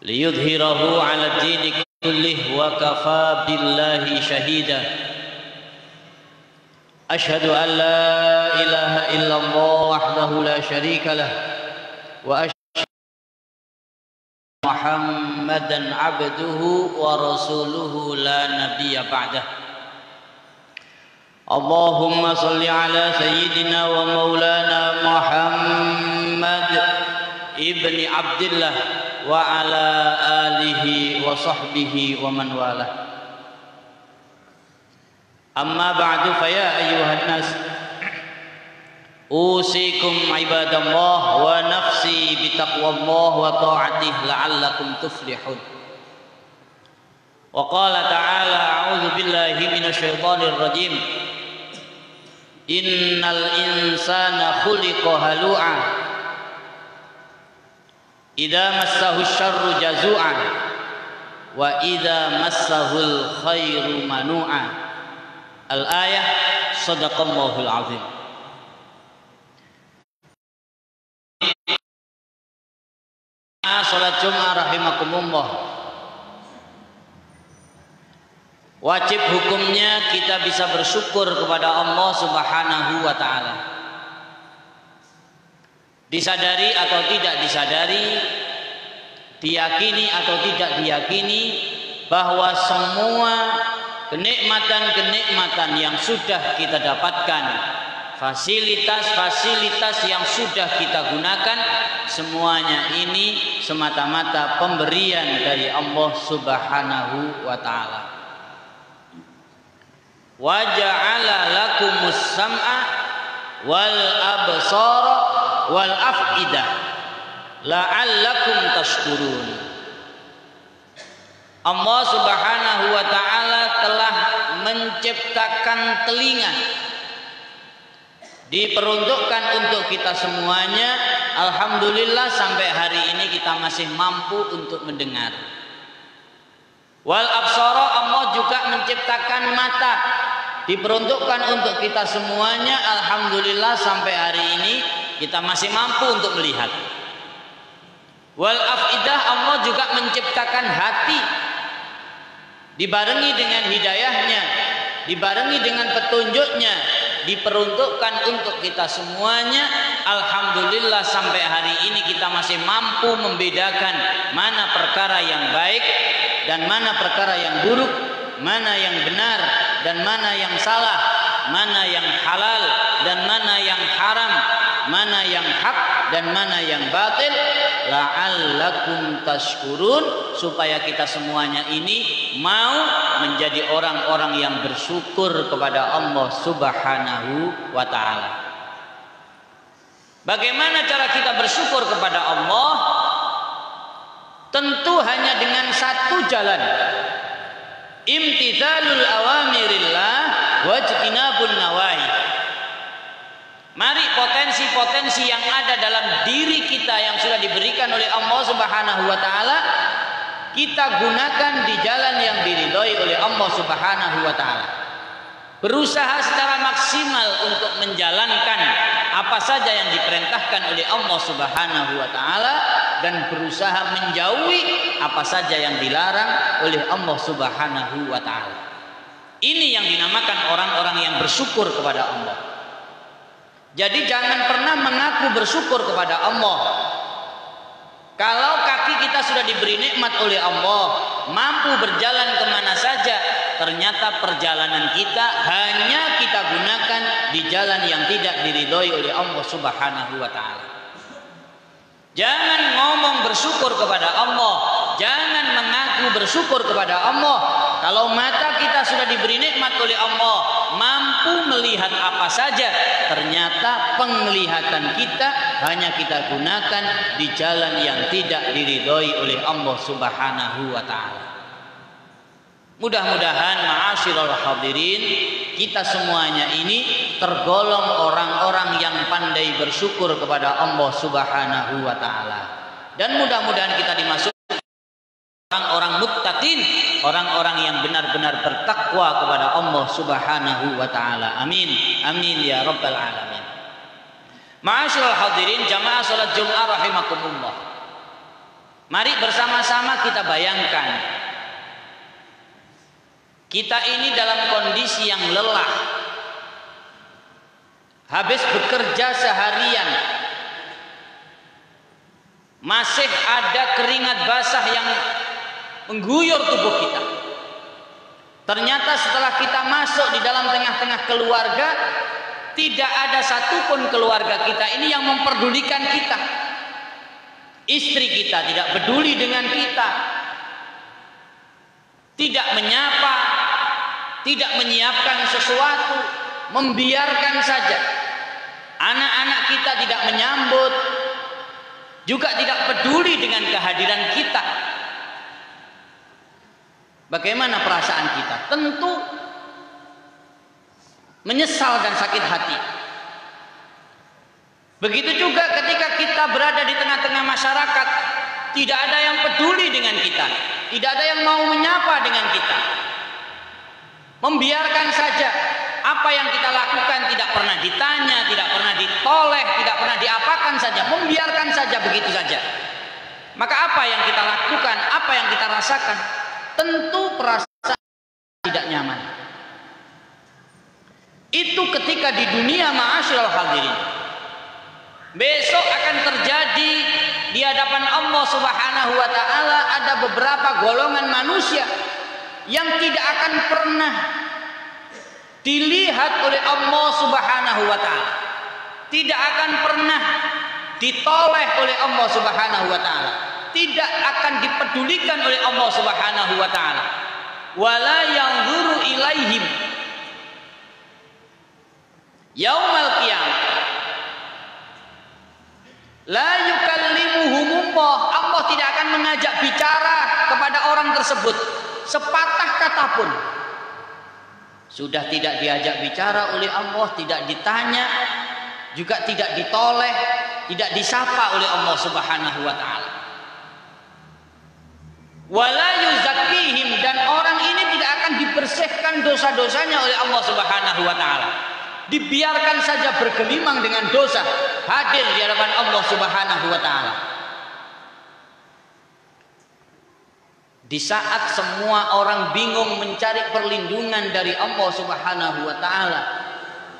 liyudhhirahu 'ala ad-dini kullih wa kafaa billahi shahida. Asyhadu an la ilaha illallah wahdahu la syarika lah wa asyhadu Muhammadan 'abduhu wa rasuluhu la nabiyya ba'dah. Allahumma salli ala sayyidina wa maulana Muhammad ibni Abdillah wa ala alihi wa sahbihi wa man walah. Amma ba'du, fa ya ayyuhan nas usikum ibadallah wa nafsi bitaqwallah wa ta'atih la'allakum tuflihun. Wa qala ta'ala a'udzu billahi minasy syaithanir rajim. Innal insana khuliqa halu'a idza massahu syarru jazu'an wa idza massahul khairu manu'a. Al-ayah. Shadaqallahul azim. Salat Jumat rahimakumullah. Wajib hukumnya kita bisa bersyukur kepada Allah Subhanahu wa ta'ala. Disadari atau tidak disadari, diyakini atau tidak diyakini, bahwa semua kenikmatan-kenikmatan yang sudah kita dapatkan, fasilitas-fasilitas yang sudah kita gunakan, semuanya ini semata-mata pemberian dari Allah Subhanahu wa ta'ala. Wa ja'ala lakumus sam'a wal absara wal af'idah la'allakum tashkurun. Allah Subhanahu wa ta'ala telah menciptakan telinga, diperuntukkan untuk kita semuanya. Alhamdulillah sampai hari ini kita masih mampu untuk mendengar. Wal absara, Allah juga menciptakan mata, diperuntukkan untuk kita semuanya. Alhamdulillah sampai hari ini kita masih mampu untuk melihat. Wal afidah, Allah juga menciptakan hati, dibarengi dengan hidayahnya, dibarengi dengan petunjuknya, diperuntukkan untuk kita semuanya. Alhamdulillah sampai hari ini kita masih mampu membedakan mana perkara yang baik dan mana perkara yang buruk, mana yang benar dan mana yang salah, mana yang halal dan mana yang haram, mana yang hak dan mana yang batil. La'allakum tashkurun, supaya kita semuanya ini mau menjadi orang-orang yang bersyukur kepada Allah Subhanahu wa ta'ala. Bagaimana cara kita bersyukur kepada Allah? Tentu hanya dengan satu jalan, imtithalul awamirillah wajtinabun nawahi. Mari potensi-potensi yang ada dalam diri kita yang sudah diberikan oleh Allah Subhanahu wa ta'ala, kita gunakan di jalan yang diridhoi oleh Allah Subhanahu wa ta'ala. Berusaha secara maksimal untuk menjalankan apa saja yang diperintahkan oleh Allah Subhanahu wa ta'ala, dan berusaha menjauhi apa saja yang dilarang oleh Allah Subhanahu wa ta'ala. Ini yang dinamakan orang-orang yang bersyukur kepada Allah. Jadi jangan pernah mengaku bersyukur kepada Allah kalau kaki kita sudah diberi nikmat oleh Allah, mampu berjalan kemana saja, ternyata perjalanan kita hanya kita gunakan di jalan yang tidak diridhoi oleh Allah Subhanahu wa ta'ala. Jangan ngomong bersyukur kepada Allah, jangan mengaku bersyukur kepada Allah kalau mata kita sudah diberi nikmat oleh Allah, mampu melihat apa saja, ternyata penglihatan kita hanya kita gunakan di jalan yang tidak diridhoi oleh Allah Subhanahu wa ta'ala. Mudah-mudahan ma'asyiral hadirin, kita semuanya ini tergolong orang-orang yang pandai bersyukur kepada Allah Subhanahu wa ta'ala. Dan mudah-mudahan kita dimasukkan orang-orang muttaqin, orang-orang yang benar-benar bertakwa kepada Allah Subhanahu wa ta'ala. Amin. Amin ya rabbal alamin. Ma'asyiral hadirin, jamaah salat Jumat rahimakumullah. Mari bersama-sama kita bayangkan, kita ini dalam kondisi yang lelah, habis bekerja seharian, masih ada keringat basah yang mengguyur tubuh kita. Ternyata setelah kita masuk di dalam tengah-tengah keluarga, tidak ada satupun keluarga kita ini yang memperdulikan kita. Istri kita tidak peduli dengan kita, tidak menyapa, tidak menyiapkan sesuatu, membiarkan saja. Anak-anak kita tidak menyambut, juga tidak peduli dengan kehadiran kita. Bagaimana perasaan kita? Tentu menyesal dan sakit hati. Begitu juga ketika kita berada di tengah-tengah masyarakat, tidak ada yang peduli dengan kita, tidak ada yang mau menyapa dengan kita. Membiarkan saja apa yang kita lakukan, tidak pernah ditanya, tidak pernah ditoleh, tidak pernah diapakan saja, membiarkan saja begitu saja. Maka apa yang kita lakukan, apa yang kita rasakan? Tentu perasaan tidak nyaman. Itu ketika di dunia, ma'asyiral hadirin. Besok akan terjadi di hadapan Allah Subhanahu wa taala ada beberapa golongan manusia yang tidak akan pernah dilihat oleh Allah Subhanahu wa taala. Tidak akan pernah ditoleh oleh Allah Subhanahu wa taala. Tidak akan dipedulikan oleh Allah Subhanahu wa taala. Wala yanzuru ilaihim yaumal qiyamah. La yukallimuhumullah. Allah tidak akan mengajak bicara kepada orang tersebut sepatah kata pun. Sudah tidak diajak bicara oleh Allah, tidak ditanya, juga tidak ditoleh, tidak disapa oleh Allah Subhanahu wa taala. Wala yuzakkihim, dan orang ini tidak akan dibersihkan dosa-dosanya oleh Allah Subhanahu wa taala. Dibiarkan saja bergelimang dengan dosa, hadir di hadapan Allah Subhanahu wa taala. Di saat semua orang bingung mencari perlindungan dari Allah Subhanahu wa taala,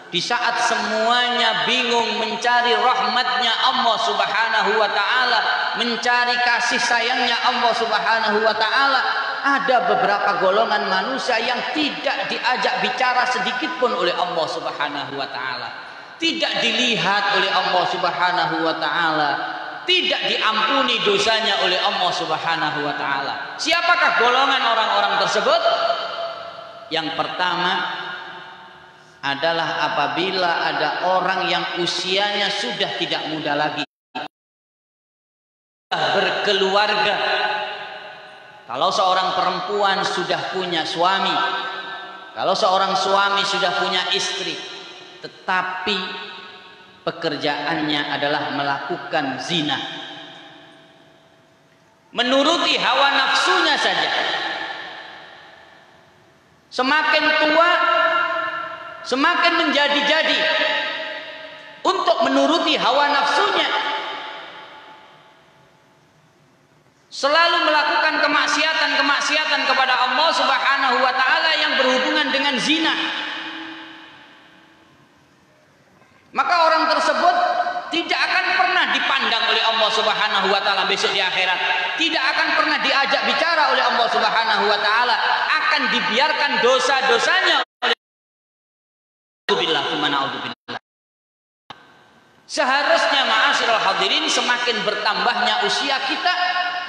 di saat semuanya bingung mencari rahmatnya Allah Subhanahu wa taala, mencari kasih sayangnya Allah Subhanahu wa taala, ada beberapa golongan manusia yang tidak diajak bicara sedikit pun oleh Allah Subhanahu wa taala, tidak dilihat oleh Allah Subhanahu wa taala, tidak diampuni dosanya oleh Allah Subhanahu wa taala. Siapakah golongan orang-orang tersebut? Yang pertama adalah apabila ada orang yang usianya sudah tidak muda lagi, berkeluarga. Kalau seorang perempuan sudah punya suami, kalau seorang suami sudah punya istri, tetapi pekerjaannya adalah melakukan zina, menuruti hawa nafsunya saja. Semakin tua, semakin menjadi-jadi untuk menuruti hawa nafsunya, selalu melakukan kemaksiatan kepada Allah Subhanahu wa taala yang berhubungan dengan zina. Maka orang tersebut tidak akan pernah dipandang oleh Allah Subhanahu wa taala besok di akhirat. Tidak akan pernah diajak bicara oleh Allah Subhanahu wa taala, akan dibiarkan dosa-dosanya oleh Allah. Seharusnya ma'asyiral hadirin, semakin bertambahnya usia kita,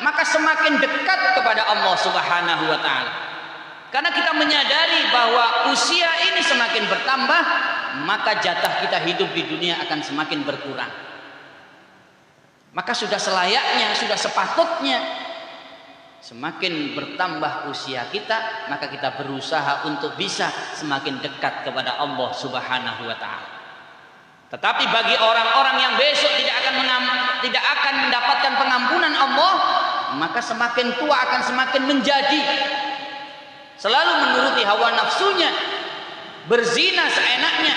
maka semakin dekat kepada Allah Subhanahu wa taala. Karena kita menyadari bahwa usia ini semakin bertambah, maka jatah kita hidup di dunia akan semakin berkurang. Maka sudah selayaknya, sudah sepatutnya, semakin bertambah usia kita, maka kita berusaha untuk bisa semakin dekat kepada Allah Subhanahu wa taala. Tetapi bagi orang-orang yang besok tidak akan mendapatkan pengampunan Allah, maka semakin tua akan semakin menjadi, selalu menuruti hawa nafsunya, berzina seenaknya,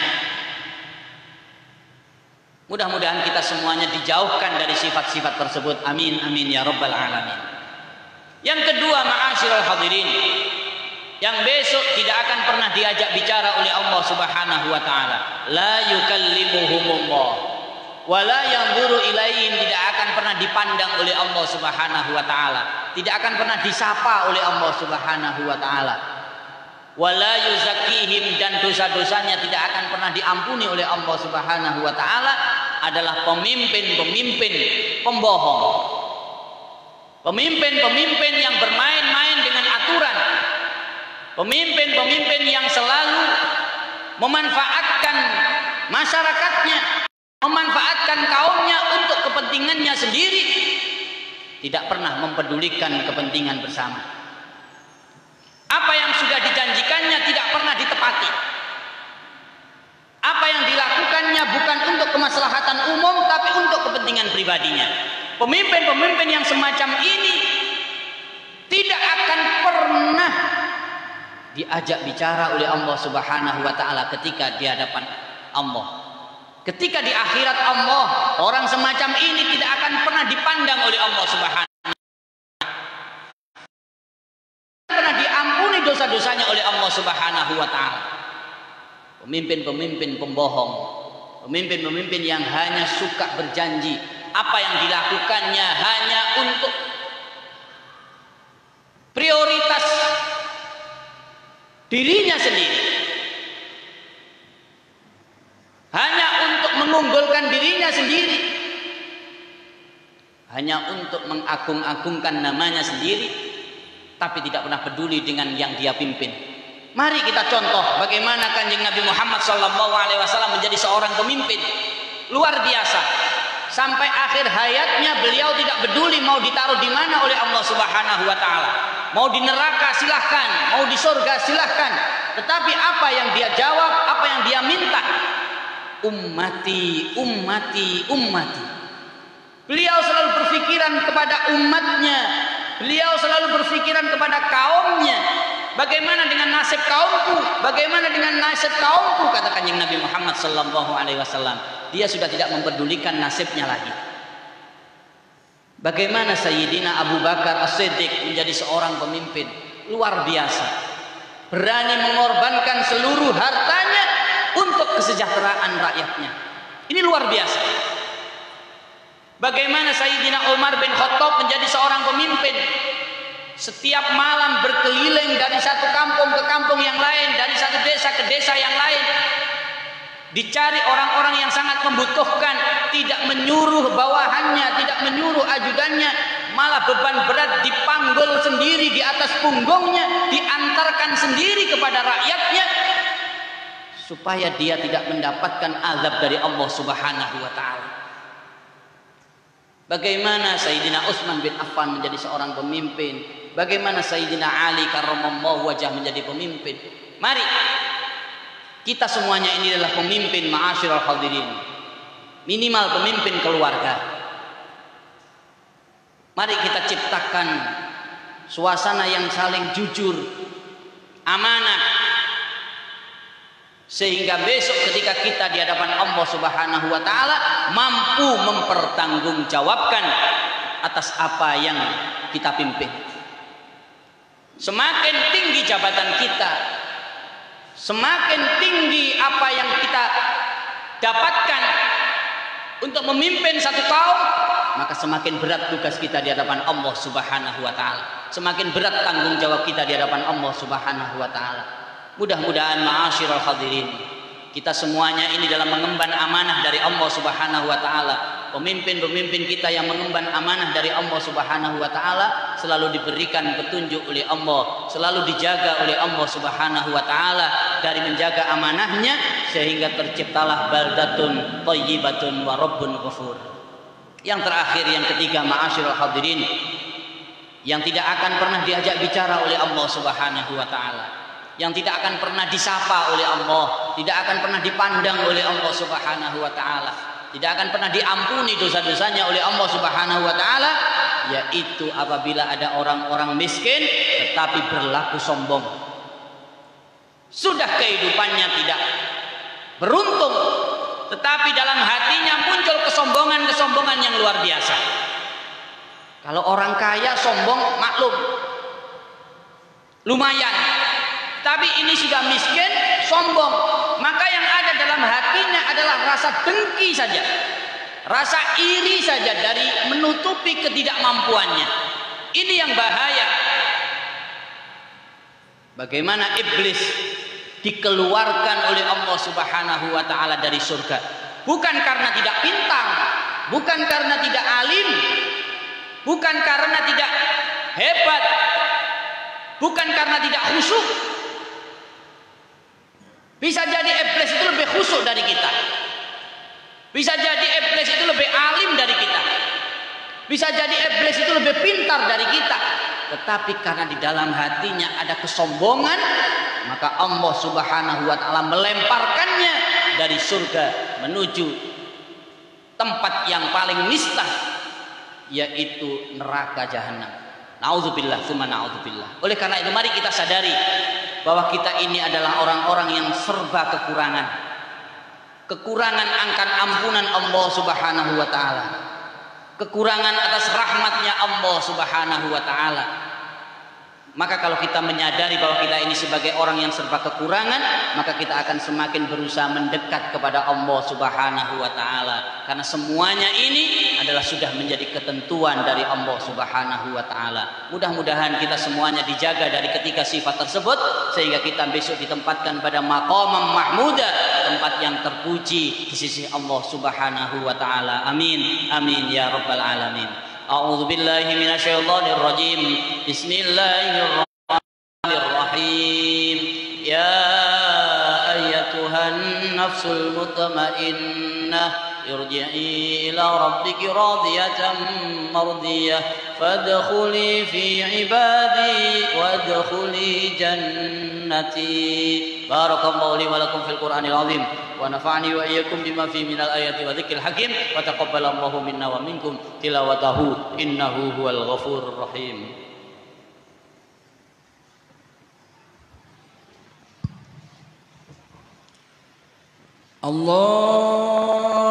Mudah-mudahan kita semuanya dijauhkan dari sifat-sifat tersebut. Amin amin ya rabbal alamin. Yang kedua, ma'asyiral hadirin, yang besok tidak akan pernah diajak bicara oleh Allah Subhanahu wa taala. La yukallimuhumullah wa la yanzuru ilaihim, tidak akan pernah dipandang oleh Allah Subhanahu wa taala, tidak akan pernah disapa oleh Allah Subhanahu wa taala. Wala yuzakkihim, dan dosa-dosanya tidak akan pernah diampuni oleh Allah Subhanahu wa taala, adalah pemimpin-pemimpin pembohong. Pemimpin-pemimpin yang bermain-main dengan aturan. Pemimpin-pemimpin yang selalu memanfaatkan masyarakatnya, memanfaatkan kaumnya untuk kepentingannya sendiri, tidak pernah mempedulikan kepentingan bersama. Apa yang sudah dijanjikannya tidak pernah ditepati. Apa yang dilakukannya bukan untuk kemaslahatan umum, tapi untuk kepentingan pribadinya. Pemimpin-pemimpin yang semacam ini tidak akan pernah diajak bicara oleh Allah Subhanahu wa taala ketika di hadapan Allah. Ketika di akhirat Allah, orang semacam ini tidak akan pernah dipandang oleh Allah Subhanahu wa taala. Pernah diampuni dosa-dosanya oleh Allah Subhanahu wa taala. Pemimpin-pemimpin pembohong, pemimpin-pemimpin yang hanya suka berjanji, apa yang dilakukannya hanya untuk prioritas dirinya sendiri, hanya untuk mengunggulkan dirinya sendiri, hanya untuk mengagung-agungkan namanya sendiri, tapi tidak pernah peduli dengan yang dia pimpin. Mari kita contoh bagaimana Kanjeng Nabi Muhammad SAW menjadi seorang pemimpin luar biasa. Sampai akhir hayatnya beliau tidak peduli mau ditaruh di mana oleh Allah Subhanahu wa taala. Mau di neraka silahkan, mau di surga silahkan. Tetapi apa yang dia jawab, apa yang dia minta? Ummati, ummati, ummati. Beliau selalu berpikiran kepada umatnya. Beliau selalu berpikiran kepada kaumnya. Bagaimana dengan nasib kaumku? Bagaimana dengan nasib kaumku? Kata Kanjeng Nabi Muhammad SAW. Dia sudah tidak mempedulikan nasibnya lagi. Bagaimana Sayyidina Abu Bakar As-Siddiq menjadi seorang pemimpin luar biasa, berani mengorbankan seluruh hartanya untuk kesejahteraan rakyatnya. Ini luar biasa. Bagaimana Sayyidina Umar bin Khattab menjadi seorang pemimpin, setiap malam berkeliling dari satu kampung ke kampung yang lain, dari satu desa ke desa yang lain, dicari orang-orang yang sangat membutuhkan, tidak menyuruh bawahannya, tidak menyuruh ajudannya, malah beban berat dipanggul sendiri di atas punggungnya, diantarkan sendiri kepada rakyatnya, supaya dia tidak mendapatkan azab dari Allah Subhanahu wa taala. Bagaimana Sayyidina Utsman bin Affan menjadi seorang pemimpin, bagaimana Sayyidina Ali karramallahu wajah menjadi pemimpin. Mari kita semuanya ini adalah pemimpin, ma'asyiral hadirin, minimal pemimpin keluarga. Mari kita ciptakan suasana yang saling jujur, amanah, sehingga besok ketika kita di hadapan Allah Subhanahu wa taala mampu mempertanggungjawabkan atas apa yang kita pimpin. Semakin tinggi jabatan kita, semakin tinggi apa yang kita dapatkan untuk memimpin satu kaum, maka semakin berat tugas kita di hadapan Allah Subhanahu wa taala. Semakin berat tanggung jawab kita di hadapan Allah Subhanahu wa taala. Mudah-mudahan ma'asyiral hadirin, kita semuanya ini dalam mengemban amanah dari Allah Subhanahu wa taala. Pemimpin-pemimpin kita yang mengemban amanah dari Allah Subhanahu wa taala selalu diberikan petunjuk oleh Allah, selalu dijaga oleh Allah Subhanahu wa taala dari menjaga amanahnya, sehingga terciptalah baldatun thayyibatun wa rabbun ghafur. Yang terakhir, yang ketiga, ma'asyiral hadirin, yang tidak akan pernah diajak bicara oleh Allah Subhanahu wa taala, yang tidak akan pernah disapa oleh Allah, tidak akan pernah dipandang oleh Allah Subhanahu wa taala, tidak akan pernah diampuni dosa-dosanya oleh Allah Subhanahu wa taala, yaitu apabila ada orang-orang miskin tetapi berlaku sombong. Sudah kehidupannya tidak beruntung, tetapi dalam hatinya muncul kesombongan-kesombongan yang luar biasa. Kalau orang kaya sombong maklum, lumayan. Tapi ini sudah miskin, sombong. Maka yang ada dalam hatinya adalah rasa dengki saja, rasa iri saja dari menutupi ketidakmampuannya. Ini yang bahaya. Bagaimana iblis dikeluarkan oleh Allah Subhanahu wa taala dari surga? Bukan karena tidak pintar, bukan karena tidak alim, bukan karena tidak hebat, bukan karena tidak khusyuk. Bisa jadi iblis itu lebih khusyuk dari kita. Bisa jadi iblis itu lebih alim dari kita. Bisa jadi iblis itu lebih pintar dari kita. Tetapi karena di dalam hatinya ada kesombongan, maka Allah Subhanahu wa taala melemparkannya dari surga menuju tempat yang paling nista, yaitu neraka jahanam. Nauzubillah tsumma nauzubillah. Oleh karena itu mari kita sadari bahwa kita ini adalah orang-orang yang serba kekurangan. Kekurangan akan ampunan Allah Subhanahu wa taala. Kekurangan atas rahmatnya Allah Subhanahu wa taala. Maka kalau kita menyadari bahwa kita ini sebagai orang yang serba kekurangan, maka kita akan semakin berusaha mendekat kepada Allah Subhanahu wa taala. Karena semuanya ini adalah sudah menjadi ketentuan dari Allah Subhanahu wa taala. Mudah-mudahan kita semuanya dijaga dari ketiga sifat tersebut sehingga kita besok ditempatkan pada maqamam mahmuda, tempat yang terpuji di sisi Allah Subhanahu wa taala. Amin. Amin ya rabbal alamin. A'udzu billahi minasyaitonir rajim. Bismillahirrahmanirrahim. Ya ayyatuhan nafsul mutmainnah irji'i ila rabbiki radiyatan mardiyah fadkhuli fi ibadi wadkhuli jannati. Barakallahu li wa lakum fil Qur'anil azim wa nafa'ani wa iyyakum bima fi minal ayati wa dzikril hakim wa taqabbalallahu minna wa minkum tilawatahu innahu huwal ghafurur rahim. Allahumma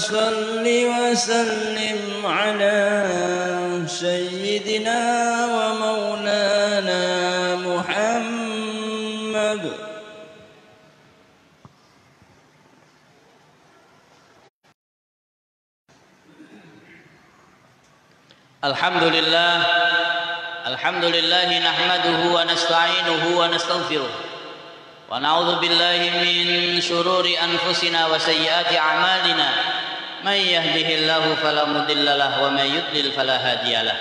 salli wa sallim ala sayyidina wa maulana Muhammad. Alhamdulillah, alhamdulillahi nahmaduhu wa nasta'inuhu wa nastaghfiruh wa na'udzu billahi min shururi anfusina wa sayyiati a'malina. May yahdihillahu fala mudilla lahu wa may yudlil fala hadiyalah.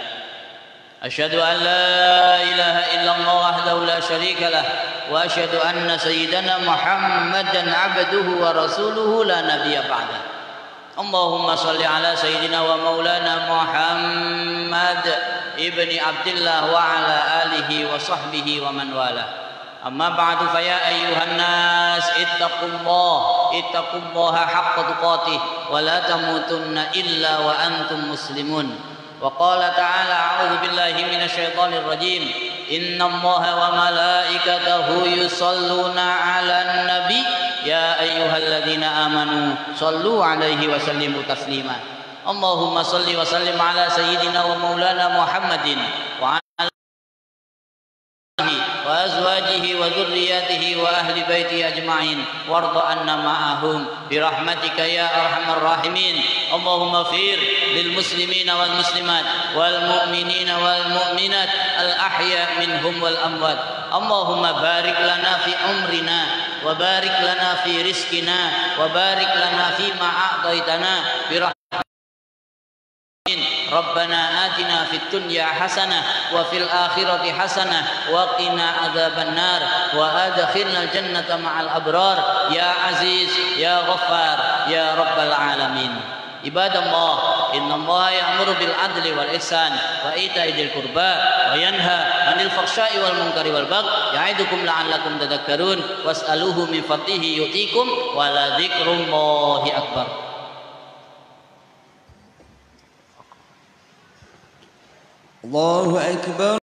Asyhadu an la ilaha illallah wahdahu la syarika lah wa asyhadu anna sayyidana Muhammadan 'abduhu wa rasuluhu la nabiyya ba'dah. Allahumma salli ala sayyidina wa maulana Muhammad ibni Abdillah wa ala alihi wa sahbihi wa man wala. Amma ba'du fa ya ayyuhan nas ittaqullaha haqqa tuqatih wa la tamutunna illa wa antum muslimun. Wa qala ta'ala a'udzu billahi minasyaitonir rajim. Innallaha wa malaikatahu yusholluna 'alan nabi ya ayyuhalladzina amanu shallu 'alaihi wa sallimu taslima. Allahumma shalli wa sallim ala sayyidina wa maulana Muhammadin wa wa azwajihi wa dhurriyyatihi wa ahli baitihi ajma'in warda anna ma'ahum bi rahmatika ya arhamar rahimin. Allahumma fir lil muslimina wal muslimat wal mu'minina wal mu'minat al ahya minhum wal amwat. Allahumma barik lana fi umrina wa barik lana fi rizqina wa barik lana fi ma a'taitana bi Rabbana atina fid dunya hasanah wa fil akhirati hasanah wa qina adzabannar wa adkhilnal jannata ma'al abrar ya aziz ya ghaffar ya rabbal alamin. Ibadallah, innallaha ya'muru bil adli wal ihsan wa ita'i dzil qurba wa yanha 'anil fahsya'i wal munkari wal baghi ya'idukum la'allakum tadhakkarun was'aluhu min fadlihi yu'tikum wa la dzikrullahi akbar. Allahu akbar.